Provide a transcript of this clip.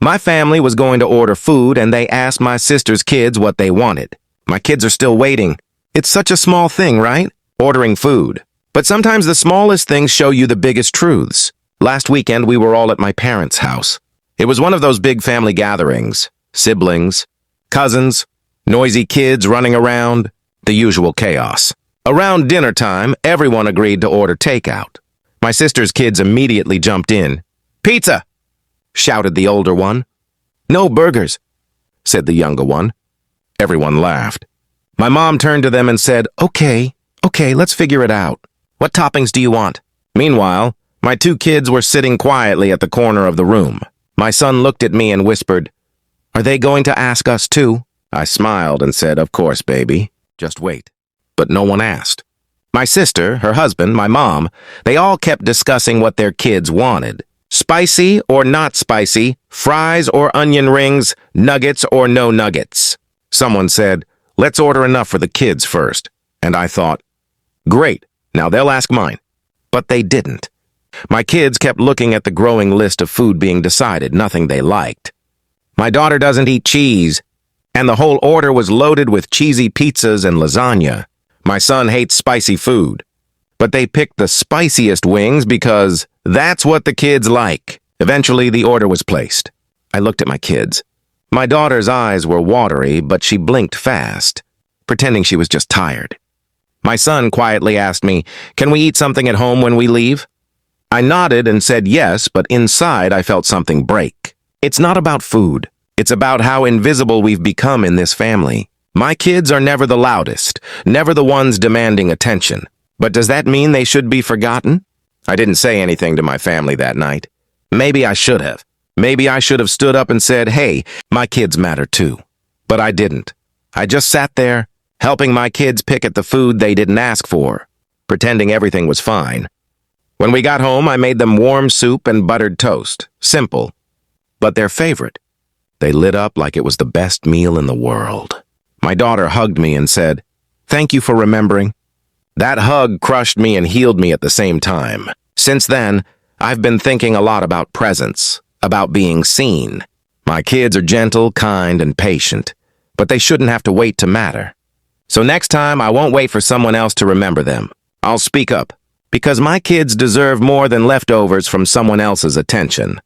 My family was going to order food and they asked my sister's kids what they wanted. My kids are still waiting. It's such a small thing, right? Ordering food. But sometimes the smallest things show you the biggest truths. Last weekend, we were all at my parents' house. It was one of those big family gatherings. Siblings, cousins, noisy kids running around, the usual chaos. Around dinner time, everyone agreed to order takeout. My sister's kids immediately jumped in. "Pizza!" shouted the older one. "No burgers," said the younger one. Everyone laughed. My mom turned to them and said, Okay, let's figure it out. What toppings do you want?" Meanwhile, my two kids were sitting quietly at the corner of the room. My son looked at me and whispered, "Are they going to ask us too?" I smiled and said, "Of course, baby. Just wait." But no one asked. My sister, her husband, my mom, they all kept discussing what their kids wanted. Spicy or not spicy, fries or onion rings, nuggets or no nuggets. Someone said, "Let's order enough for the kids first." And I thought, great, now they'll ask mine. But they didn't. My kids kept looking at the growing list of food being decided, nothing they liked. My daughter doesn't eat cheese, and the whole order was loaded with cheesy pizzas and lasagna. My son hates spicy food. But they picked the spiciest wings because that's what the kids like. Eventually, the order was placed. I looked at my kids. My daughter's eyes were watery, but she blinked fast, pretending she was just tired. My son quietly asked me, "Can we eat something at home when we leave?" I nodded and said yes, but inside I felt something break. It's not about food. It's about how invisible we've become in this family. My kids are never the loudest, never the ones demanding attention. But does that mean they should be forgotten? I didn't say anything to my family that night. Maybe I should have. Maybe I should have stood up and said, "Hey, my kids matter too." But I didn't. I just sat there, helping my kids pick at the food they didn't ask for, pretending everything was fine. When we got home, I made them warm soup and buttered toast. Simple, but their favorite. They lit up like it was the best meal in the world. My daughter hugged me and said, "Thank you for remembering." That hug crushed me and healed me at the same time. Since then, I've been thinking a lot about presence, about being seen. My kids are gentle, kind, and patient, but they shouldn't have to wait to matter. So next time, I won't wait for someone else to remember them. I'll speak up, because my kids deserve more than leftovers from someone else's attention.